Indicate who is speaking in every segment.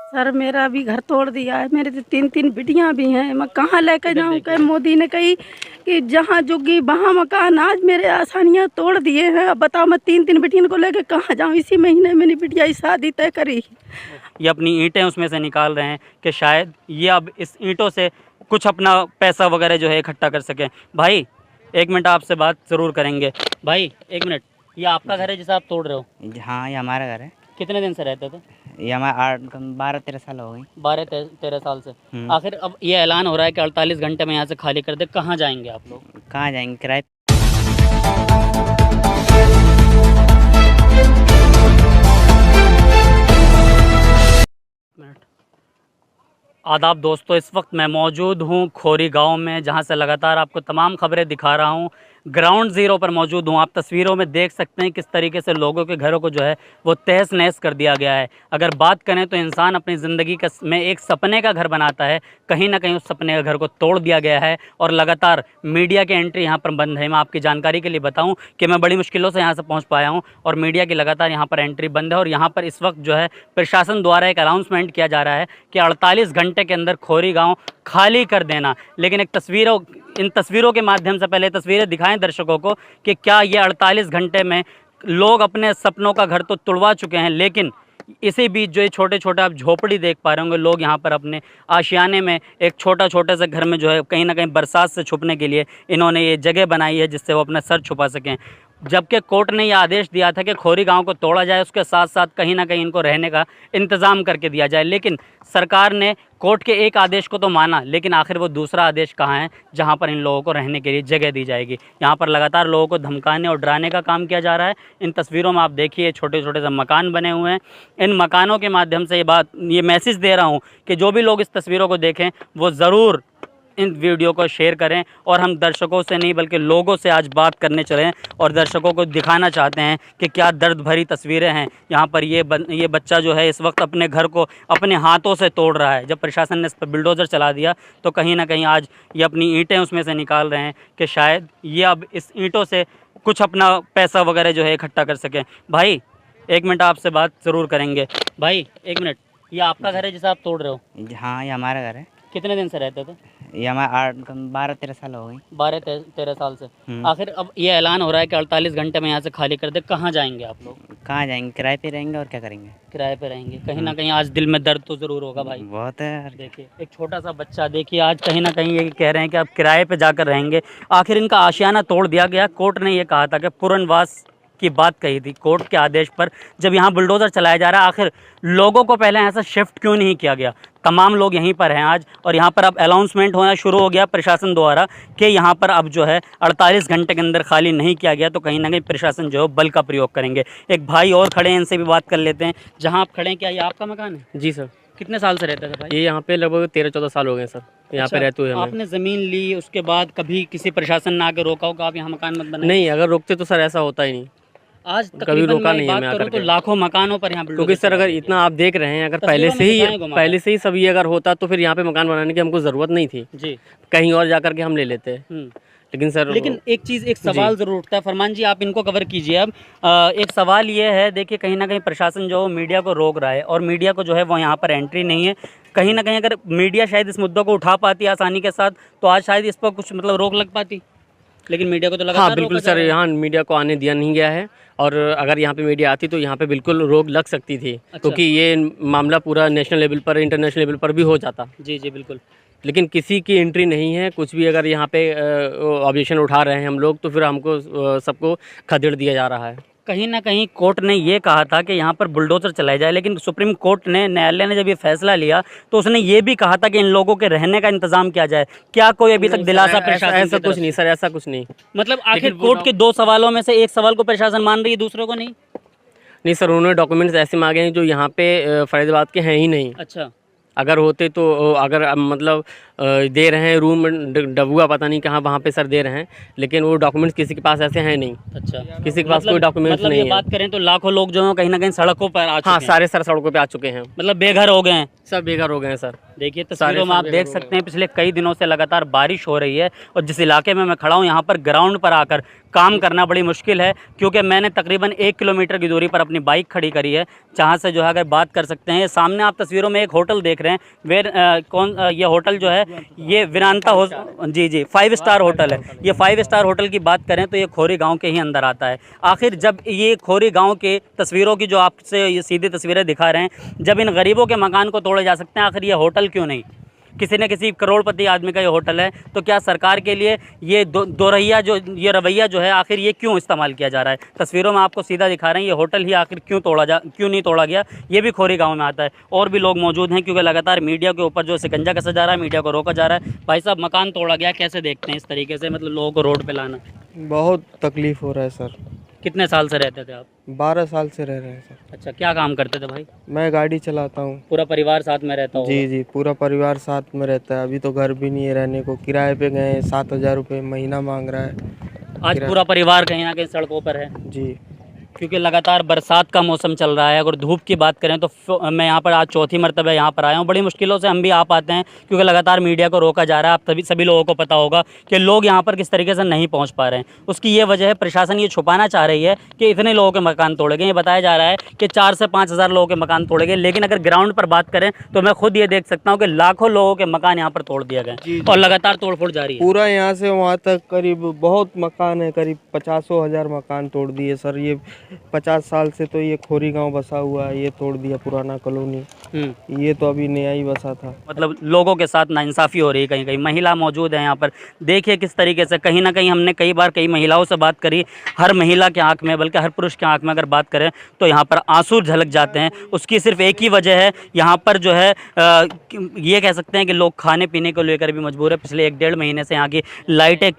Speaker 1: Sir मेरा भी घर तोड़ दिया है। मेरे तो 3 बिटियां भी हैं। मैं कहाँ लेकर जाऊँ? कहीं मोदी ने कही कि जहाँ जुगी वहाँ मकान। आज मेरे आसानियाँ तोड़ दिए हैं। अब बताओ मैं 3 बिटियों को लेकर कहाँ जाऊँ? इसी महीने मेरी बिटिया की शादी तय करी।
Speaker 2: ये अपनी ईंटें उसमें से निकाल रहे हैं कि शायद ये अब इस ईंटों से कुछ अपना पैसा वगैरह जो है इकट्ठा कर सकें। भाई 1 मिनट आपसे बात ज़रूर करेंगे। भाई 1 मिनट, ये आपका घर है जिसे आप तोड़ रहे हो?
Speaker 3: हाँ, ये हमारा घर है।
Speaker 2: कितने दिन से रहते थे?
Speaker 3: ये हमारा 12-13 साल हो गई।
Speaker 2: 12-13 साल से। आखिर अब ये ऐलान हो रहा है कि 48 घंटे में यहाँ से खाली कर दे, कहाँ जाएंगे आप लोग?
Speaker 3: कहाँ जाएंगे? किराए
Speaker 2: मिनट। आदाब दोस्तों, इस वक्त मैं मौजूद हूँ खोरी गांव में, जहां से लगातार आपको तमाम खबरें दिखा रहा हूँ। ग्राउंड ज़ीरो पर मौजूद हूँ। आप तस्वीरों में देख सकते हैं किस तरीके से लोगों के घरों को जो है वो तहस नहस कर दिया गया है। अगर बात करें तो इंसान अपनी ज़िंदगी का में एक सपने का घर बनाता है, कहीं ना कहीं उस सपने का घर को तोड़ दिया गया है और लगातार मीडिया की एंट्री यहाँ पर बंद है। मैं आपकी जानकारी के लिए बताऊँ कि मैं बड़ी मुश्किलों से यहाँ से पहुँच पाया हूँ और मीडिया की लगातार यहाँ पर एंट्री बंद है। और यहाँ पर इस वक्त जो है प्रशासन द्वारा एक अनाउंसमेंट किया जा रहा है कि 48 घंटे के अंदर खोरी गाँव खाली कर देना। लेकिन इन तस्वीरों के माध्यम से पहले तस्वीरें दिखाएं दर्शकों को कि क्या ये 48 घंटे में लोग अपने सपनों का घर तो तुड़वा चुके हैं, लेकिन इसी बीच जो ये छोटे छोटे आप झोपड़ी देख पा रहे होंगे, लोग यहाँ पर अपने आशियाने में एक छोटे से घर में जो है कहीं ना कहीं बरसात से छुपने के लिए इन्होंने ये जगह बनाई है जिससे वो अपना सर छुपा सकें। जबकि कोर्ट ने यह आदेश दिया था कि खोरी गांव को तोड़ा जाए, उसके साथ साथ कहीं ना कहीं इनको रहने का इंतज़ाम करके दिया जाए। लेकिन सरकार ने कोर्ट के एक आदेश को तो माना, लेकिन आखिर वो दूसरा आदेश कहाँ है जहां पर इन लोगों को रहने के लिए जगह दी जाएगी। यहां पर लगातार लोगों को धमकाने और डराने का काम किया जा रहा है। इन तस्वीरों में आप देखिए छोटे से मकान बने हुए हैं। इन मकानों के माध्यम से ये मैसेज दे रहा हूँ कि जो भी लोग इस तस्वीरों को देखें वो ज़रूर इन वीडियो को शेयर करें। और हम दर्शकों से नहीं बल्कि लोगों से आज बात करने चले और दर्शकों को दिखाना चाहते हैं कि क्या दर्द भरी तस्वीरें हैं। यहाँ पर ये बच्चा जो है इस वक्त अपने घर को अपने हाथों से तोड़ रहा है। जब प्रशासन ने इस पर बिल्डोज़र चला दिया तो कहीं ना कहीं आज ये अपनी ईंटें उसमें से निकाल रहे हैं कि शायद ये अब इस ईंटों से कुछ अपना पैसा वगैरह जो है इकट्ठा कर सकें। भाई 1 मिनट आपसे बात ज़रूर करेंगे। भाई 1 मिनट, ये आपका घर है जिसे आप तोड़ रहे हो?
Speaker 3: हाँ, ये हमारा घर है।
Speaker 2: कितने दिन से रहते थे?
Speaker 3: ये हमारा 12-13 साल हो गई।
Speaker 2: 12-13 साल से। आखिर अब ये ऐलान हो रहा है कि 48 घंटे में यहाँ से खाली कर दे, कहाँ जाएंगे आप लोग?
Speaker 3: कहाँ जाएंगे? किराए पे रहेंगे और क्या करेंगे?
Speaker 2: किराए पे रहेंगे। कहीं ना कहीं आज दिल में दर्द तो ज़रूर होगा भाई।
Speaker 3: बहुत है।
Speaker 2: देखिए एक छोटा सा बच्चा, देखिए आज कहीं ना कहीं ये कह रहे हैं कि आप किराए पे जाकर रहेंगे। आखिर इनका आशियाना तोड़ दिया गया। कोर्ट ने ये कहा था कि पुनर्वास की बात कही थी। कोर्ट के आदेश पर जब यहाँ बुलडोज़र चलाया जा रहा है, आखिर लोगों को पहले ऐसा शिफ्ट क्यों नहीं किया गया? तमाम लोग यहीं पर हैं आज और यहाँ पर अब अनाउंसमेंट होना शुरू हो गया प्रशासन द्वारा कि यहाँ पर अब जो है 48 घंटे के अंदर खाली नहीं किया गया तो कहीं ना कहीं प्रशासन जो है बल का प्रयोग करेंगे। एक भाई और खड़े हैं, इनसे भी बात कर लेते हैं। जहाँ आप खड़े हैं, क्या ये आपका मकान है?
Speaker 4: जी सर।
Speaker 2: कितने साल से रहते थे भाई?
Speaker 4: ये यहाँ पे लगभग 13-14 साल हो गए सर, यहाँ
Speaker 2: अच्छा,
Speaker 4: पे रहते हुए हमें।
Speaker 2: आपने ज़मीन ली, उसके बाद कभी किसी प्रशासन ने आके रोका होगा आप यहाँ मकान मत बनाइए?
Speaker 4: नहीं, अगर रोकते तो सर ऐसा होता ही नहीं।
Speaker 2: आज
Speaker 4: कभी रोका नहीं है मैं आकर
Speaker 2: तो लाखों मकानों पर यहाँ
Speaker 4: क्योंकि सर अगर इतना आप देख रहे हैं, अगर पहले से ही सब ये अगर होता तो फिर यहाँ पे मकान बनाने की हमको ज़रूरत नहीं थी
Speaker 2: जी,
Speaker 4: कहीं और जाकर के हम ले लेते। लेकिन सर
Speaker 2: एक सवाल जरूर उठता है। फरमान जी आप इनको कवर कीजिए। अब एक सवाल ये है, देखिए कहीं ना कहीं प्रशासन जो मीडिया को रोक रहा है और मीडिया को जो है वो यहाँ पर एंट्री नहीं है। कहीं ना कहीं अगर मीडिया शायद इस मुद्दों को उठा पाती आसानी के साथ तो आज शायद इस पर कुछ मतलब रोक लग पाती, लेकिन मीडिया को तो लगा।
Speaker 4: हाँ बिल्कुल सर, यहाँ मीडिया को आने दिया नहीं गया है और अगर यहाँ पे मीडिया आती तो यहाँ पे बिल्कुल रोक लग सकती थी।
Speaker 2: अच्छा।
Speaker 4: क्योंकि ये मामला पूरा नेशनल लेवल पर, इंटरनेशनल लेवल पर भी हो जाता।
Speaker 2: जी जी बिल्कुल।
Speaker 4: लेकिन किसी की एंट्री नहीं है। कुछ भी अगर यहाँ पे ऑब्जेक्शन उठा रहे हैं हम लोग तो फिर हमको सबको खदेड़ दिया जा रहा है।
Speaker 2: कहीं ना कहीं कोर्ट ने ये कहा था कि यहाँ पर बुलडोज़र चलाए जाए, लेकिन सुप्रीम कोर्ट ने, न्यायालय ने जब ये फैसला लिया तो उसने ये भी कहा था कि इन लोगों के रहने का इंतजाम किया जाए। क्या कोई अभी तक दिलासा प्रशासन?
Speaker 4: ऐसा कुछ नहीं सर, ऐसा कुछ नहीं।
Speaker 2: मतलब आखिर कोर्ट के 2 सवालों में से एक सवाल को प्रशासन मान रही है, दूसरों को नहीं?
Speaker 4: नहीं सर, उन्होंने डॉक्यूमेंट्स ऐसे मांगे हैं जो यहाँ पे फरीदाबाद के हैं ही नहीं।
Speaker 2: अच्छा,
Speaker 4: अगर होते तो अगर मतलब दे रहे हैं रूम डबुआ पता नहीं कहाँ वहाँ पे सर दे रहे हैं, लेकिन वो डॉक्यूमेंट्स किसी के पास ऐसे हैं नहीं।
Speaker 2: अच्छा,
Speaker 4: किसी के पास कोई डॉक्यूमेंट्स नहीं है।
Speaker 2: बात करें तो लाखों लोग जो हैं कहीं ना कहीं सड़कों पर आ चुके हैं।
Speaker 4: हाँ, सारे सर सड़कों पे आ चुके हैं,
Speaker 2: मतलब बेघर हो गए हैं।
Speaker 4: सब बेघर हो गए हैं सर।
Speaker 2: देखिए तस्वीरों में आप देख सकते हैं पिछले कई दिनों से लगातार बारिश हो रही है और जिस इलाके में मैं खड़ा हूँ यहाँ पर ग्राउंड पर आकर काम करना बड़ी मुश्किल है, क्योंकि मैंने तकरीबन 1 किलोमीटर की दूरी पर अपनी बाइक खड़ी करी है, जहाँ से जो है अगर बात कर सकते हैं। सामने आप तस्वीरों में एक होटल देख रहे हैं, ये होटल जो है ये वीरांता जी 5 स्टार होटल है। ये 5 स्टार होटल की बात करें तो ये खोरी गाँव के ही अंदर आता है। आखिर जब ये खोरी गाँव के तस्वीरों की जो आपसे ये सीधी तस्वीरें दिखा रहे हैं, जब इन गरीबों के मकान को तोड़े जा सकते हैं, आखिर ये होटल क्यों नहीं? किसी न किसी करोड़पति आदमी का ये होटल है, तो क्या सरकार के लिए ये ये रवैया जो है आखिर ये क्यों इस्तेमाल किया जा रहा है? तस्वीरों में आपको सीधा दिखा रहे हैं, ये होटल ही आखिर क्यों नहीं तोड़ा गया? ये भी खोरी गांव में आता है। और भी लोग मौजूद हैं, क्योंकि लगातार मीडिया के ऊपर जो शिकंजा कसा जा रहा है, मीडिया को रोका जा रहा है। भाई साहब, मकान तोड़ा गया, कैसे देखते हैं इस तरीके से, मतलब लोगों को रोड पर लाना?
Speaker 5: बहुत तकलीफ हो रहा है सर।
Speaker 2: कितने साल से रहते थे आप?
Speaker 5: 12 साल से रह रहे हैं सर।
Speaker 2: अच्छा, क्या काम करते थे भाई?
Speaker 5: मैं गाड़ी चलाता हूँ।
Speaker 2: पूरा परिवार साथ में रहता होगा?
Speaker 5: जी जी, पूरा परिवार साथ में रहता है। अभी तो घर भी नहीं है रहने को, किराए पे गए, 7,000 रुपये महीना मांग रहा है।
Speaker 2: आज पूरा परिवार कहीं ना कहीं सड़कों पर है,
Speaker 5: जी,
Speaker 2: क्योंकि लगातार बरसात का मौसम चल रहा है। अगर धूप की बात करें तो मैं यहाँ पर आज चौथी मरतबा यहाँ पर आया हूँ। बड़ी मुश्किलों से हम भी आ पाते हैं, क्योंकि लगातार मीडिया को रोका जा रहा है। आप सभी लोगों को पता होगा कि लोग यहाँ पर किस तरीके से नहीं पहुँच पा रहे हैं। उसकी ये वजह है, प्रशासन ये छुपाना चाह रही है कि इतने लोगों के मकान तोड़े गए। ये बताया जा रहा है कि 4 से 5 हज़ार लोगों के मकान तोड़े गए, लेकिन अगर ग्राउंड पर बात करें तो मैं खुद ये देख सकता हूँ कि लाखों लोगों के मकान यहाँ पर तोड़ दिए गए और लगातार तोड़फोड़ जारी है।
Speaker 5: पूरा यहाँ से वहाँ तक करीब बहुत मकान है, करीब 50,000 मकान तोड़ दिए सर। ये 50 साल से तो ये खोरी गांव बसा हुआ है, ये तोड़ दिया पुराना कॉलोनी। ये तो अभी नया ही बसा था।
Speaker 2: मतलब लोगों के साथ नाइंसाफ़ी हो रही है। कहीं कहीं महिला मौजूद है यहाँ पर, देखिए किस तरीके से। कहीं ना कहीं हमने कई बार कई महिलाओं से बात करी, हर महिला के आंख में, बल्कि हर पुरुष के आंख में अगर बात करें तो यहाँ पर आंसू झलक जाते हैं। उसकी सिर्फ एक ही वजह है, यहाँ पर जो है ये कह सकते हैं कि लोग खाने पीने को लेकर भी मजबूर है। पिछले 1-1.5 महीने से यहाँ की लाइटें,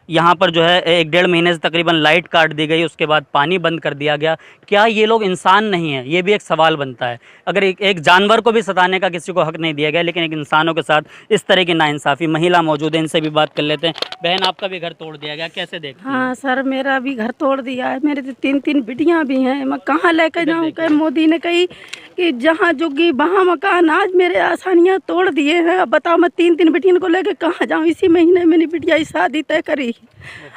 Speaker 2: यहाँ पर जो है 1-1.5 महीने से तकरीबन लाइट काट दी गई, उसके बाद पानी बंद कर दिया गया। क्या ये लोग इंसान नहीं हैं? ये भी एक सवाल बनता है। अगर एक जानवर को भी सताने का किसी को हक नहीं दिया गया, लेकिन एक इंसानों के साथ इस तरह की नाइंसाफ़ी। महिला मौजूद है, इनसे भी बात कर लेते हैं। बहन, आपका भी घर तोड़ दिया गया, कैसे देखते हैं?
Speaker 1: हाँ सर, मेरा भी घर तोड़ दिया है। मेरे 3 बिटियां भी हैं, मैं कहाँ लेकर जाऊँ? कहीं मोदी ने कही कि जहाँ जुगी वहाँ मकान, आज मेरे आसानियाँ तोड़ दिए हैं। अब बताओ, मैं 3 बिटियों को लेकर कहाँ जाऊँ? इसी महीने मेरी बिटिया की शादी तय करी।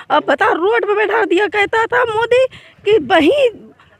Speaker 1: अब बताओ, रोड पे बैठा दिया। कहता था मोदी कि वहीं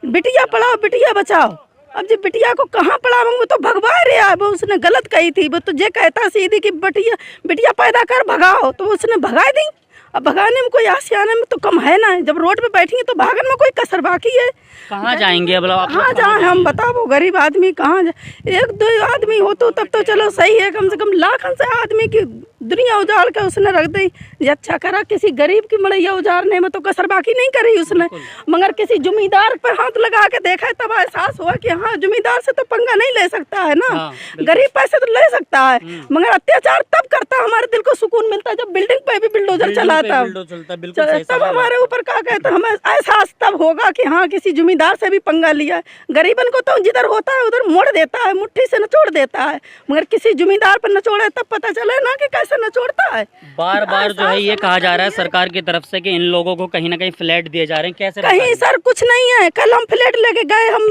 Speaker 1: बिटिया पढ़ाओ बिटिया बचाओ। अब जब बिटिया को कहाँ पढ़ाऊंगी? वो तो भगवा रहा है। वो उसने गलत कही थी। वो तो ये कहता सीधी कि बिटिया पैदा कर भगाओ, तो उसने भगा दी। अब भगाने में कोई आसियाने में तो कम है ना। जब रोड पे बैठेंगे तो भागने में कोई कसर बाकी है?
Speaker 2: कहाँ जाएंगे? अब
Speaker 1: कहाँ जाए हम? बताओ, वो गरीब आदमी कहाँ जाए? 1-2 आदमी हो तो तब तो चलो सही है, कम से कम लाखों से आदमी की दुनिया उजाड़ के उसने रख दी। ये अच्छा करा, किसी गरीब की मड़ैया उजाड़ने में तो कसर बाकी नहीं करी उसने। मगर किसी जमींदार पर हाथ लगा के देखा है, तब एहसास हुआ कि हाँ, जमींदार से तो पंगा नहीं ले सकता है ना। गरीब पैसे तो ले सकता है, मगर अत्याचार तब करता। हमारे दिल को सुकून मिलता है जब बिल्डिंग पे भी बिल्डोजर चलाता। तब हमारे ऊपर क्या कहते, हमें एहसास तब होगा कि हाँ, किसी जमींदार से भी पंगा लिया है। गरीबन को तो जिधर होता है उधर मोड़ देता है, मुट्ठी से नचोड़ देता है, मगर किसी जमींदार पर नचोड़े तब पता चले ना कि कैसे नचोड़ता है।
Speaker 2: बार बार जो है ये कहा जा रहा है सरकार की तरफ से कि इन लोगों को कहीं ना कहीं फ्लैट दिए जा रहे हैं, कैसे?
Speaker 1: कहीं सर कुछ नहीं है। कल हम फ्लैट लेके गए, हम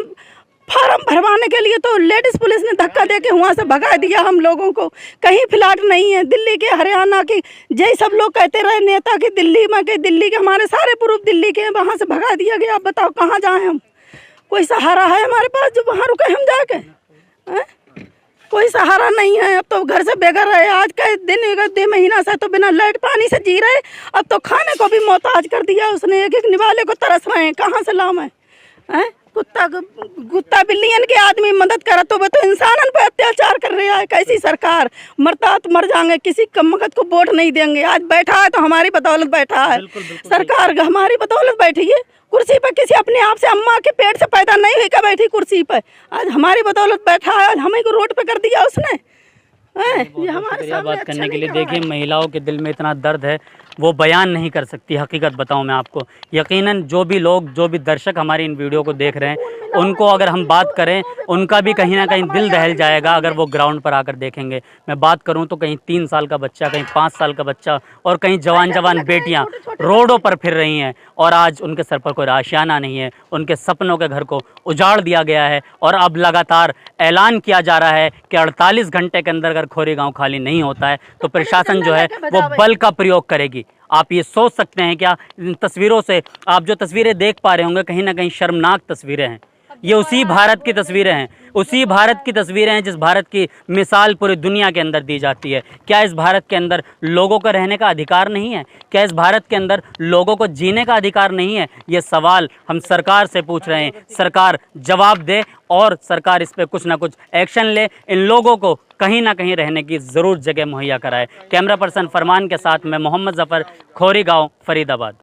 Speaker 1: फार्म भरवाने के लिए, तो लेडीज पुलिस ने धक्का देके वहाँ से भगा दिया हम लोगों को। कहीं फ्लैट नहीं है। दिल्ली के, हरियाणा के, जय सब लोग कहते रहे नेता कि दिल्ली में के, दिल्ली के हमारे सारे प्रूफ दिल्ली के, वहाँ से भगा दिया गया। अब बताओ कहाँ जाएं हम? कोई सहारा है हमारे पास जो वहाँ रुके हम जाके? कोई सहारा नहीं है। अब तो घर से बेघर रहे। आज का दिन 1 महीना से तो बिना लाइट पानी से जी रहे। अब तो खाने को भी मोहताज कर दिया उसने। एक निवाले को तरस रहे हैं, कहाँ से लाऊं मैं? कुत्ता बिल्लियन के आदमी मदद करा तो वो तो इंसानन पे अत्याचार कर रहा है। कैसी सरकार? मरता तो मर जाएंगे, किसी कमगत को वोट नहीं देंगे। आज बैठा है तो हमारी बदौलत बैठा है। सरकार हमारी बदौलत बैठी है कुर्सी पर। किसी अपने आप से अम्मा के पेट से पैदा नहीं हुई का बैठी कुर्सी पर, आज हमारी बदौलत बैठा है। आज हमें को रोड पे कर दिया उसने। हैं,
Speaker 2: बहुत
Speaker 1: ये
Speaker 2: बहुत
Speaker 1: हमारे
Speaker 2: शुक्रिया
Speaker 1: सामने
Speaker 2: बात
Speaker 1: अच्छा
Speaker 2: करने के
Speaker 1: नहीं
Speaker 2: लिए।
Speaker 1: करा है।
Speaker 2: देखिए महिलाओं के दिल में इतना दर्द है, वो बयान नहीं कर सकती। हकीकत बताऊं मैं आपको, यकीनन जो भी लोग, जो भी दर्शक हमारी इन वीडियो को देख रहे हैं, उनको अगर हम बात करें, उनका भी कहीं ना कहीं दिल दहल जाएगा अगर वो ग्राउंड पर आकर देखेंगे। मैं बात करूं तो कहीं 3 साल का बच्चा, कहीं 5 साल का बच्चा और कहीं जवान जवान बेटियां रोडों पर फिर रही हैं और आज उनके सर पर कोई आशियाना नहीं है। उनके सपनों के घर को उजाड़ दिया गया है और अब लगातार ऐलान किया जा रहा है कि 48 घंटे के अंदर अगर खोरी गांव खाली नहीं होता है तो प्रशासन जो है वो बल का प्रयोग करेगी। आप ये सोच सकते हैं क्या? इन तस्वीरों से आप जो तस्वीरें देख पा रहे होंगे, कहीं ना कहीं शर्मनाक तस्वीरें हैं। ये उसी भारत की तस्वीरें हैं, उसी भारत की तस्वीरें हैं जिस भारत की मिसाल पूरी दुनिया के अंदर दी जाती है। क्या इस भारत के अंदर लोगों का रहने का अधिकार नहीं है? क्या इस भारत के अंदर लोगों को जीने का अधिकार नहीं है? ये सवाल हम सरकार से पूछ रहे हैं। सरकार जवाब दे और सरकार इस पर कुछ ना कुछ एक्शन ले, इन लोगों को कहीं ना कहीं रहने की ज़रूर जगह मुहैया कराए। कैमरा पर्सन फरमान के साथ मैं मोहम्मद ज़फ़र, खोरी गाँव, फरीदाबाद।